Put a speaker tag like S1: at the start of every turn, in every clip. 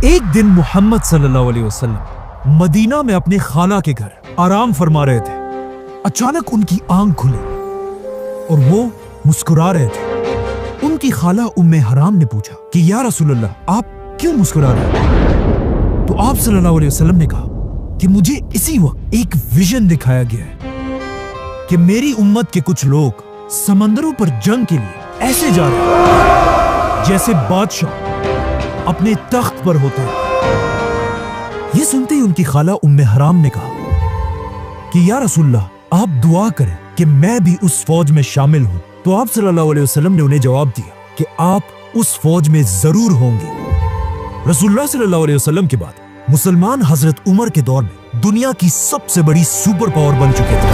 S1: एक दिन मोहम्मद सल्लल्लाहु अलैहि वसल्लम मदीना में अपने खाला के घर आराम फरमा रहे थे। अचानक उनकी आंख खुली और वो मुस्कुरा रहे थे। उनकी खाला उम्मे हराम ने पूछा कि या रसूलल्लाह, आप क्यों मुस्कुरा रहे हैं? तो आप सल्लल्लाहु अलैहि वसल्लम ने कहा कि मुझे इसी वक्त एक विजन दिखाया गया है कि मेरी उम्मत के कुछ लोग समंदरों पर जंग के लिए ऐसे जा रहे हैं जैसे बादशाह अपने तख्त पर होते हैं। ये सुनते ही उनकी खाला उम्मे हराम ने कहा कि या रसूलल्लाह, आप दुआ करें कि मैं भी उस फौज में शामिल हूं। तो आप सल्लल्लाहु अलैहि वसल्लम ने उन्हें जवाब दिया कि आप उस फौज में जरूर होंगे। रसूलुल्लाह सल्लल्लाहु अलैहि वसल्लम के बाद मुसलमान हजरत उमर के दौर में दुनिया की सबसे बड़ी सुपर पावर बन चुके थे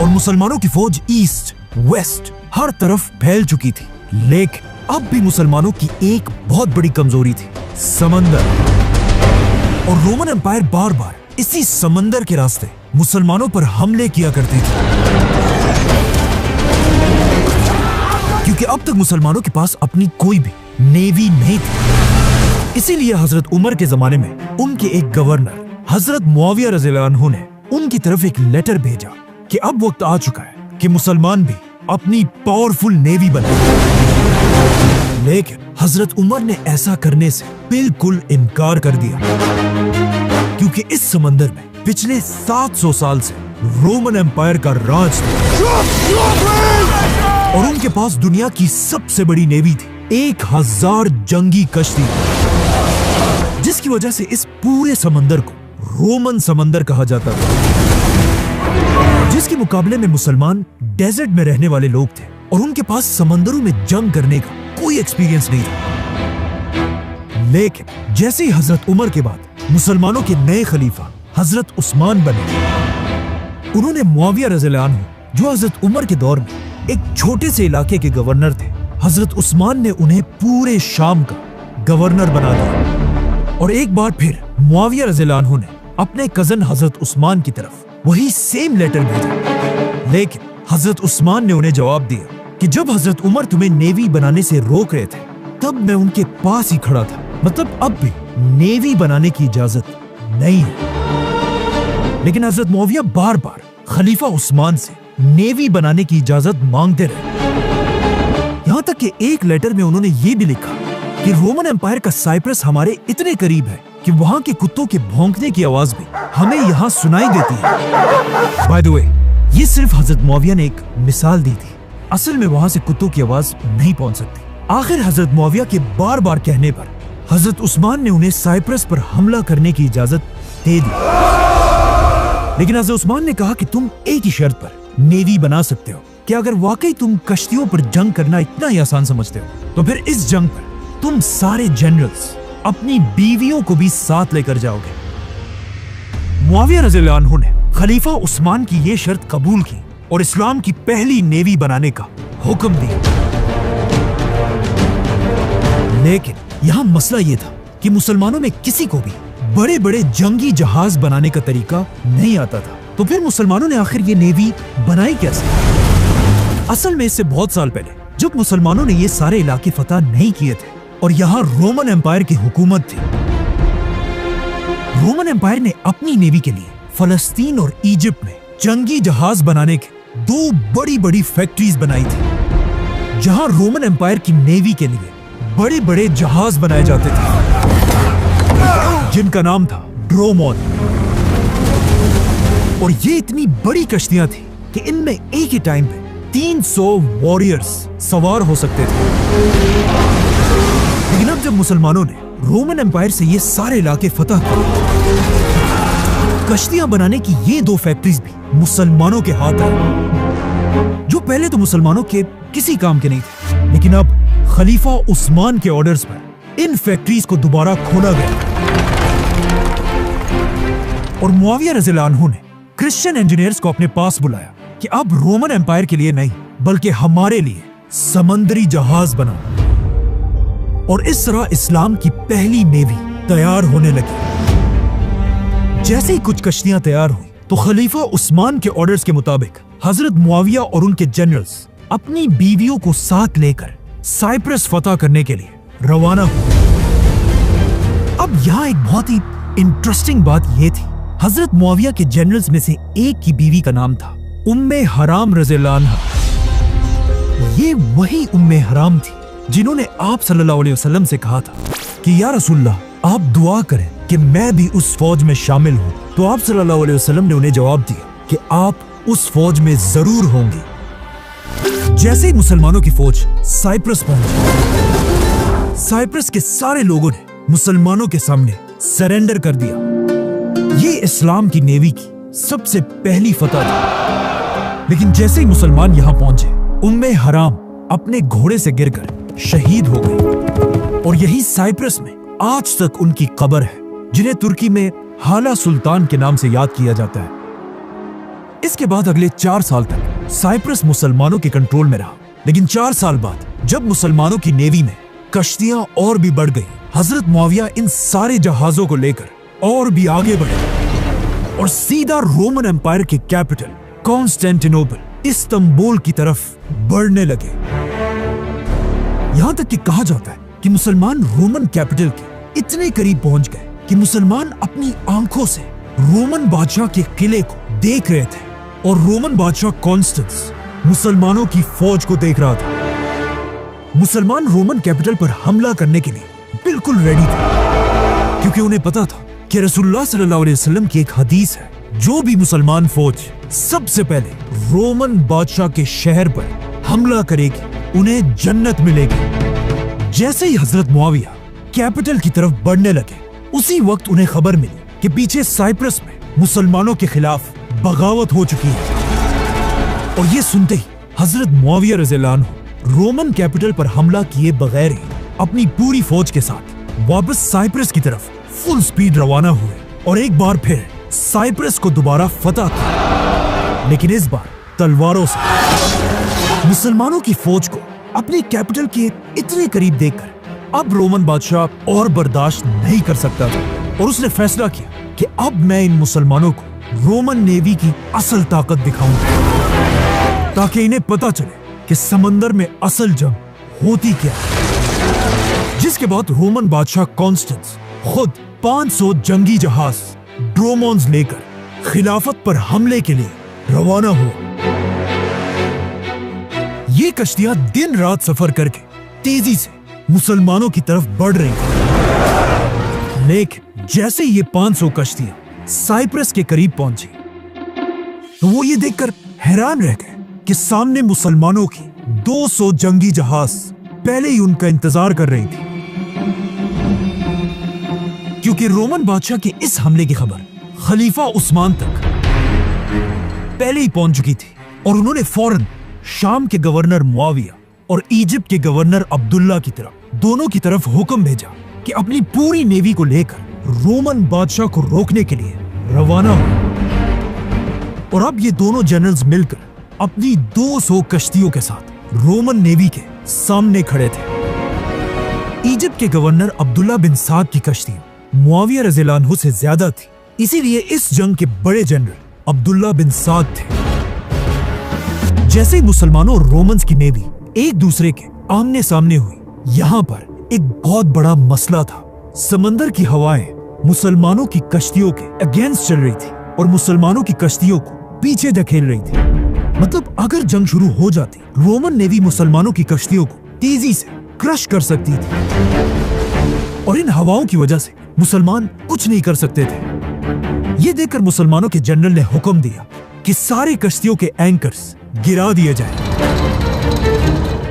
S1: और मुसलमानों की फौज ईस्ट वेस्ट हर तरफ फैल चुकी थी। लेकिन अब भी मुसलमानों की एक बहुत बड़ी कमजोरी थी, समंदर। और रोमन एम्पायर बार बार इसी समंदर के रास्ते मुसलमानों पर हमले किया करती थी, क्योंकि अब तक मुसलमानों के पास अपनी कोई भी नेवी नहीं थी। इसीलिए हजरत उमर के जमाने में उनके एक गवर्नर हजरत मुआविया रज़ियल्लाहु अन्हु ने उनकी तरफ एक लेटर भेजा कि अब वक्त आ चुका है कि मुसलमान भी अपनी पावरफुल नेवी बनाए। लेकिन हजरत उमर ने ऐसा करने से बिल्कुल इनकार कर दिया, क्योंकि इस समंदर में पिछले 700 साल से रोमन एम्पायर का राज था और उनके पास दुनिया की सबसे बड़ी नेवी थी, 1000 जंगी कश्ती, जिसकी वजह से इस पूरे समंदर को रोमन समंदर कहा जाता था। जिसके मुकाबले में मुसलमान डेजर्ट में रहने वाले लोग थे और उनके पास समंदरों में जंग करने का कोई एक्सपीरियंस नहीं था। लेकिन जैसे ही हजरत उमर के बाद मुसलमानों के नए खलीफा हजरत उस्मान बने, उन्होंने मुआविया रज़ियल्लाहु अन्हु, जो हजरत उमर के दौर में एक छोटे से इलाके के गवर्नर थे, हजरत उस्मान ने उन्हें पूरे शाम का गवर्नर बना दिया। और एक बार फिर मुआविया रज़ियल्लाहु अन्हु ने अपने कजन हजरत उस्मान की तरफ वही सेम लेटर भेजा। लेकिन हजरत उस्मान ने उन्हें जवाब दिया कि जब हजरत उमर तुम्हें नेवी बनाने से रोक रहे थे, तब मैं उनके पास ही खड़ा था। मतलब अब भी नेवी बनाने की इजाजत नहीं है। लेकिन हजरत मुआविया बार बार खलीफा उस्मान से नेवी बनाने की इजाजत मांगते रहे। यहां तक कि एक लेटर में उन्होंने ये भी लिखा कि रोमन एम्पायर का साइप्रस हमारे इतने करीब है कि वहां के कुत्तों के भौंकने की आवाज भी हमें यहां सुनाई देती है। बाय द वे, ये सिर्फ हजरत मुआविया ने एक मिसाल दी थी, असल में वहां से कुत्तों की आवाज नहीं पहुंच सकती। आखिर हजरत मुआविया के बार बार कहने पर हजरत उस्मान ने उन्हें साइप्रस पर हमला करने की इजाजत दे दी। लेकिन हजरत उस्मान ने कहा कि तुम एक ही शर्त पर नेवी बना सकते हो कि अगर वाकई तुम कश्तियों पर जंग करना इतना ही आसान समझते हो, तो फिर इस जंग पर तुम सारे जनरल्स अपनी बीवियों को भी साथ लेकर जाओगे। मुआविया रज़ियल्लाहु अन्हु ने खलीफा उस्मान की ये शर्त कबूल की और इस्लाम की पहली नेवी बनाने का हुक्म दिया। लेकिन यहाँ मसला ये था कि मुसलमानों में किसी को भी बड़े बड़े जंगी जहाज बनाने का तरीका नहीं आता था। तो फिर मुसलमानों ने आखिर ये नेवी बनाई कैसे? असल में इससे बहुत साल पहले, जब मुसलमानों ने ये सारे इलाके फतह नहीं किए थे और यहाँ रोमन एम्पायर की हुकूमत थी, रोमन एम्पायर ने अपनी नेवी के लिए फलस्तीन और इजिप्ट में जंगी जहाज बनाने के 2 बड़ी बड़ी फैक्ट्रीज बनाई थी, जहां रोमन एम्पायर की नेवी के लिए बड़े बड़े जहाज बनाए जाते थे, जिनका नाम था ड्रोमोन। और ये इतनी बड़ी कश्तियां थी कि इनमें एक ही टाइम पे 300 वॉरियर्स सवार हो सकते थे। लेकिन अब जब मुसलमानों ने रोमन एम्पायर से ये सारे इलाके फतह किए, कश्तियां बनाने की ये 2 फैक्ट्रीज भी मुसलमानों के हाथ आई, जो पहले तो मुसलमानों के किसी काम के नहीं थे। लेकिन अब खलीफा उस्मान के ऑर्डर्स पर इन फैक्ट्रीज को दोबारा खोला गया और मुआविया रज़ियल्लाहु अन्हु ने क्रिश्चियन इंजीनियर्स को अपने पास बुलाया कि अब रोमन एम्पायर के लिए नहीं, बल्कि हमारे लिए समंदरी जहाज बनाओ। और इस तरह इस्लाम की पहली नेवी तैयार होने लगी। जैसे ही कुछ कश्तियां तैयार हुई, तो खलीफा उस्मान के ऑर्डर्स के मुताबिक हजरत मुआविया और उनके जनरल्स अपनी बीवियों को साथ लेकर साइप्रस फतह करने के लिए रवाना हुए। यहाँ एक बहुत ही इंटरेस्टिंग बात यह थी, हजरत मुआविया के जनरल्स में से एक की बीवी का नाम था उम्मे हराम रज़ियल्लाहु अन्हा। ये वही उम्मे हराम थी जिन्होंने आप सल्लल्लाहु अलैहि वसल्लम से कहा था कि या रसूलल्लाह, आप दुआ करें कि मैं भी उस फौज में शामिल हूँ। तो आप सल्लल्लाहु अलैहि वसल्लम ने उन्हें जवाब दिया कि आप उस फौज में जरूर होंगे। जैसे ही मुसलमानों की फौज साइप्रस पहुंची, साइप्रस के सारे लोगों ने मुसलमानों के सामने सरेंडर कर दिया। ये इस्लाम की नेवी की सबसे पहली फतह थी। लेकिन जैसे ही मुसलमान यहाँ पहुंचे, उम्मे हराम अपने घोड़े से गिरकर शहीद हो गई और यही साइप्रस में आज तक उनकी कब्र है, जिन्हें तुर्की में हाला सुल्तान के नाम से याद किया जाता है। इसके बाद अगले 4 साल तक साइप्रस मुसलमानों के कंट्रोल में रहा। लेकिन 4 साल बाद जब मुसलमानों की नेवी में कश्तियां और भी बढ़ गई, हजरत मुआविया इन सारे जहाजों को लेकर और भी आगे बढ़े और सीधा रोमन एम्पायर के कैपिटल कॉन्स्टेंटिनोपल, इस्तांबुल की तरफ बढ़ने लगे। यहां तक कि कहा जाता है कि मुसलमान रोमन कैपिटल के इतने करीब पहुंच गए कि मुसलमान अपनी आंखों से रोमन बादशाह के किले को देख रहे थे और रोमन बादशाह कॉन्स्टेंस मुसलमानों की फौज को देख रहा था। मुसलमान रोमन कैपिटल पर हमला करने के लिए बिल्कुल रेडी थे, क्योंकि उन्हें पता था कि रसूलुल्लाह सल्लल्लाहु अलैहि वसल्लम की एक हदीस है, जो भी मुसलमान फौज सबसे पहले रोमन बादशाह के शहर पर हमला करेगी उन्हें जन्नत मिलेगी। जैसे ही हजरत मुआविया कैपिटल की तरफ बढ़ने लगे, उसी वक्त उन्हें खबर मिली कि पीछे साइप्रस में मुसलमानों के खिलाफ बगावत हो चुकी है। और ये सुनते ही हजरत मुआविया रज़ियल्लाहु अन्हु रोमन कैपिटल पर हमला किए बगैर ही अपनी पूरी फौज के साथ वापस साइप्रस की तरफ फुल स्पीड रवाना हुए और एक बार फिर साइप्रस को दोबारा फतह किया, लेकिन इस बार तलवारों से। मुसलमानों की फौज को अपने कैपिटल के इतने करीब देखकर अब रोमन बादशाह और बर्दाश्त नहीं कर सकता था और उसने फैसला किया कि अब मैं इन मुसलमानों को रोमन नेवी की असल ताकत दिखाऊंगा, ताकि इन्हें पता चले कि समंदर में असल जंग होती क्या है। जिसके बाद रोमन बादशाह कॉन्स्टेंस खुद 500 जंगी जहाज ड्रोमोन्स लेकर खिलाफत पर हमले के लिए रवाना हुआ। ये कश्तियां दिन रात सफर करके तेजी से मुसलमानों की तरफ बढ़ रही थी। लेकिन जैसे ये 500 कश्तियां साइप्रस के करीब पहुंची, तो वो ये देखकर हैरान रह गए कि सामने मुसलमानों की 200 जंगी जहाज पहले ही उनका इंतजार कर रही थी, क्योंकि रोमन बादशाह के इस हमले की खबर खलीफा उस्मान तक पहले ही पहुंच चुकी थी और उन्होंने फौरन शाम के गवर्नर मुआविया और इजिप्ट के गवर्नर अब्दुल्ला की तरफ दोनों की तरफ हुक्म भेजा कि अपनी पूरी नेवी को लेकर रोमन बादशाह को रोकने के लिए रवाना हो। और अब ये दोनों जनरल्स मिलकर अपनी 200 कश्तियों के साथ रोमन नेवी के सामने खड़े थे। इजिप्ट के गवर्नर अब्दुल्ला बिन साद की कश्ती मुआविया रज़ियल्लाहु अन्हु से ज्यादा थी, इसीलिए इस जंग के बड़े जनरल अब्दुल्ला बिन साद थे। जैसे ही मुसलमानों और रोमन्स की नेवी एक दूसरे के आमने सामने हुई, यहाँ पर एक बहुत बड़ा मसला था। समंदर की हवाएं मुसलमानों की कश्तियों के अगेंस्ट चल रही थी और मुसलमानों की कश्तियों को पीछे धकेल रही थी। मतलब अगर जंग शुरू हो जाती, रोमन नेवी मुसलमानों की कश्तियों को तेजी से क्रश कर सकती थी और इन हवाओं की वजह से मुसलमान कुछ नहीं कर सकते थे। ये देखकर मुसलमानों के जनरल ने हुक्म दिया कि सारे कश्तियों के एंकर्स गिरा दिए जाएं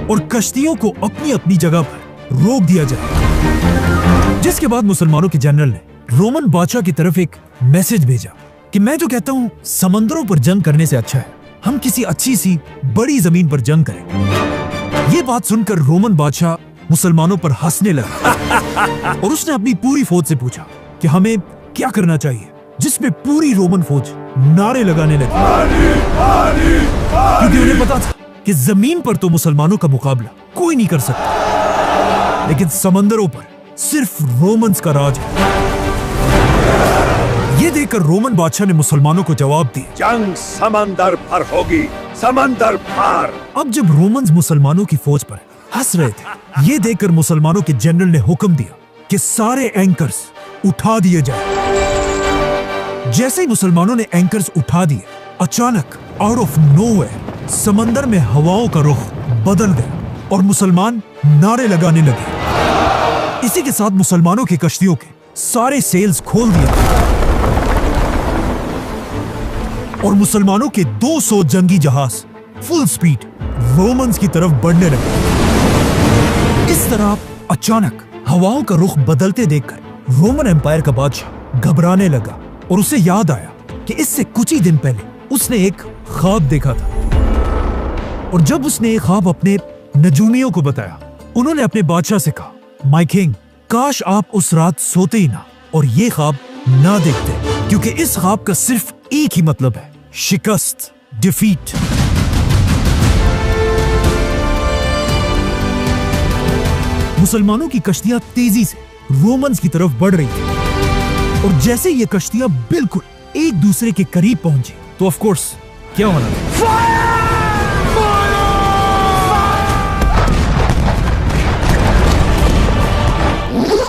S1: और कश्तियों को अपनी अपनी जगह पर रोक दिया जाए। जिसके बाद मुसलमानों के जनरल ने रोमन बादशाह की तरफ एक मैसेज भेजा कि मैं जो कहता हूं, समंदरों पर जंग करने से अच्छा है हम किसी अच्छी सी बड़ी जमीन पर जंग करें। ये बात सुनकर रोमन बादशाह मुसलमानों पर हंसने लगा और उसने अपनी पूरी फौज से पूछा कि हमें क्या करना चाहिए, जिसमें पूरी रोमन फौज नारे लगाने लगी, क्योंकि उन्हें पता था कि जमीन पर तो मुसलमानों का मुकाबला कोई नहीं कर सकता, लेकिन समंदरों पर सिर्फ रोमन्स का राज है। ये देखकर रोमन बादशाह ने मुसलमानों को जवाब दिया,
S2: जंग समंदर पर होगी, समंदर पार।
S1: अब जब रोमन्स मुसलमानों की फौज पर हंस रहे थे, ये देखकर मुसलमानों के जनरल ने हुक्म दिया कि सारे एंकर्स उठा दिए जाए। जैसे ही मुसलमानों ने एंकर्स उठा दिए, अचानक आउट ऑफ नोवेयर समंदर में हवाओं का रुख बदल गया और मुसलमान नारे लगाने लगे। इसी के साथ मुसलमानों की कश्तियों के सारे सेल्स खोल दिए और मुसलमानों के 200 जंगी जहाज फुल स्पीड रोमन्स की तरफ बढ़ने लगे। इस तरह अचानक हवाओं का रुख बदलते देखकर रोमन एम्पायर का बादशाह घबराने लगा और उसे याद आया कि इससे कुछ ही दिन पहले उसने एक ख्वाब देखा था। और जब उसने एक ख्वाब अपने नजूमियों को बताया, उन्होंने अपने बादशाह से कहा, माय किंग, काश आप उस रात सोते ही ना और ये ख्वाब ना देखते, क्योंकि इस ख्वाब का सिर्फ एक ही मतलब है, शिकस्त, डिफीट। मुसलमानों की कश्तियां तेजी से रोमन्स की तरफ बढ़ रही थी और जैसे ये कश्तियां बिल्कुल एक दूसरे के करीब पहुंची तो ऑफ कोर्स क्या होना था?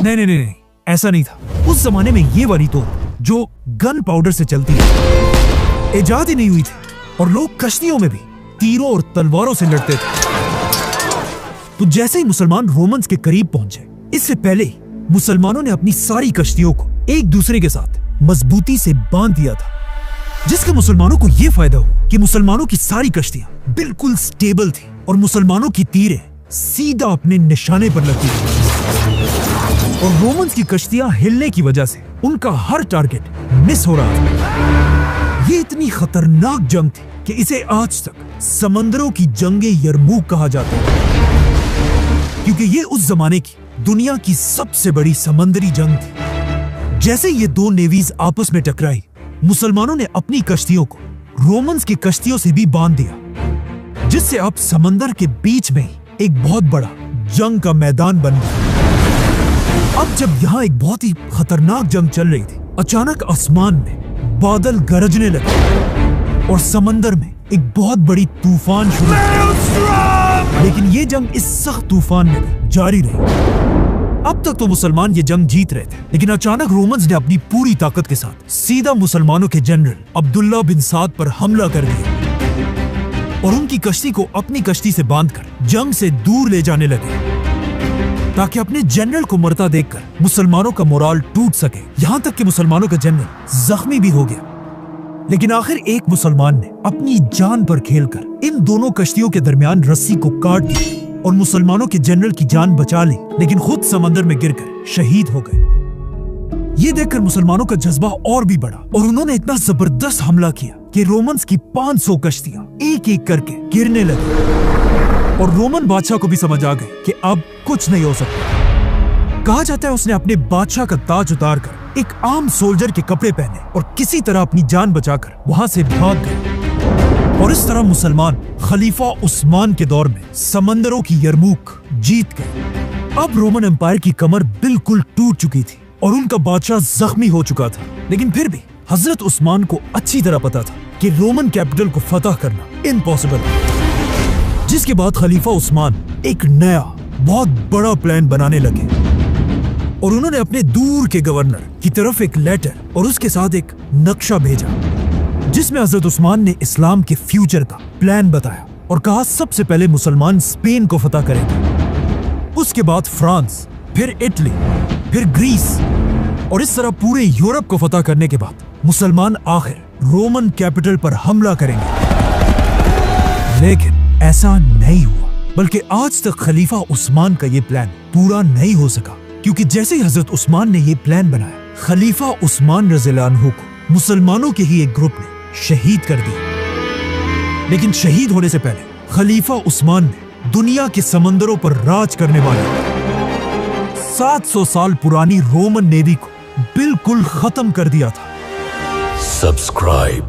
S1: नहीं, ऐसा नहीं था। उस जमाने में ये वाली तोप जो गन पाउडर से चलती है इजाद ही नहीं हुई थी और लोग कश्तियों में भी तीरों और तलवारों से लड़ते थे। तो जैसे ही मुसलमान रोमन्स के करीब पहुंचे, इससे पहले ही मुसलमानों ने अपनी सारी कश्तियों को एक दूसरे के साथ मजबूती से बांध दिया था, जिसका मुसलमानों को यह फायदा हो कि मुसलमानों की सारी कश्तियां बिल्कुल स्टेबल थी और मुसलमानों की तीरें सीधा अपने निशाने पर लगती थी। और रोमन्स की कश्तियां हिलने की वजह से उनका हर टारगेट मिस हो रहा था। ये इतनी खतरनाक जंग थी कि इसे आज तक समंदरों की जंगे यरमूक कहा जाता है, क्योंकि ये उस जमाने की दुनिया की सबसे बड़ी समंदरी जंग थी। जैसे ये दो नेवीज आपस में टकराई, मुसलमानों ने अपनी कश्तियों को रोमन्स की कश्तियों से भी बांध दिया, जिससे अब समंदर के बीच में ही एक बहुत बड़ा जंग का मैदान बन गया। अब जब यहाँ एक बहुत ही खतरनाक जंग चल रही थी, अचानक आसमान में बादल गरजने लगे और समंदर में एक बहुत बड़ी तूफान शुरू हुई। लेकिन ये जंग इस सख्त तूफान में जारी रही। अब तक तो मुसलमान ये जंग जीत रहे थे, लेकिन अचानक रोमन्स ने अपनी पूरी ताकत के साथ सीधा मुसलमानों के जनरल अब्दुल्ला बिन साद पर हमला कर दिया और उनकी कश्ती को अपनी कश्ती से बांधकर जंग से दूर ले जाने लगे, ताकि अपने जनरल को मरता देखकर मुसलमानों का मोराल टूट सके। यहाँ तक कि मुसलमानों का जनरल जख्मी भी हो गया। लेकिन आखिर एक मुसलमान ने अपनी जान पर खेलकर इन दोनों कश्तियों के दरमियान रस्सी को काट दी और मुसलमानों के जनरल की जान बचा ली, लेकिन खुद समंदर में गिरकर शहीद हो गए। ये देखकर मुसलमानों का जज्बा और भी बढ़ा और उन्होंने इतना जबरदस्त हमला किया कि रोमन्स की 500 कश्तियां एक एक करके गिरने लगी और रोमन बादशाह को भी समझ आ गए कि अब कुछ नहीं हो सकता। कहा जाता है उसने अपने बादशाह का ताज उतारकर एक आम सोल्जर के कपड़े पहने और किसी तरह अपनी जान बचाकर वहां से भाग गए। और इस तरह मुसलमान खलीफा उस्मान के दौर में समंदरों की यरमूक जीत गए। अब रोमन एम्पायर की कमर बिल्कुल टूट चुकी थी और उनका बादशाह जख्मी हो चुका था, लेकिन फिर भी हजरत उस्मान को अच्छी तरह पता था कि रोमन कैपिटल को फतह करना इम्पॉसिबल है। जिसके बाद खलीफा उस्मान एक नया बहुत बड़ा प्लान बनाने लगे और उन्होंने अपने दूर के गवर्नर की तरफ एक लेटर और उसके साथ एक नक्शा भेजा, जिसमें हजरत उस्मान ने इस्लाम के फ्यूचर का प्लान बताया और कहा सबसे पहले मुसलमान स्पेन को फतह करेंगे, उसके बाद फ्रांस, फिर इटली, फिर ग्रीस और इस तरह पूरे यूरोप को फतह करने के बाद मुसलमान आखिर रोमन कैपिटल पर हमला करेंगे। लेकिन ऐसा नहीं हुआ, बल्कि आज तक खलीफा उस्मान का ये प्लान पूरा नहीं हो सका, क्योंकि जैसे ही हजरत उस्मान ने ये प्लान बनाया, खलीफा उस्मान रज़ियल्लाहु अन्हु को मुसलमानों के ही एक ग्रुप ने शहीद कर दिया। लेकिन शहीद होने से पहले खलीफा उस्मान ने दुनिया के समंदरों पर राज करने वाले 700 साल पुरानी रोमन नेवी को बिल्कुल खत्म कर दिया था।
S2: सब्सक्राइब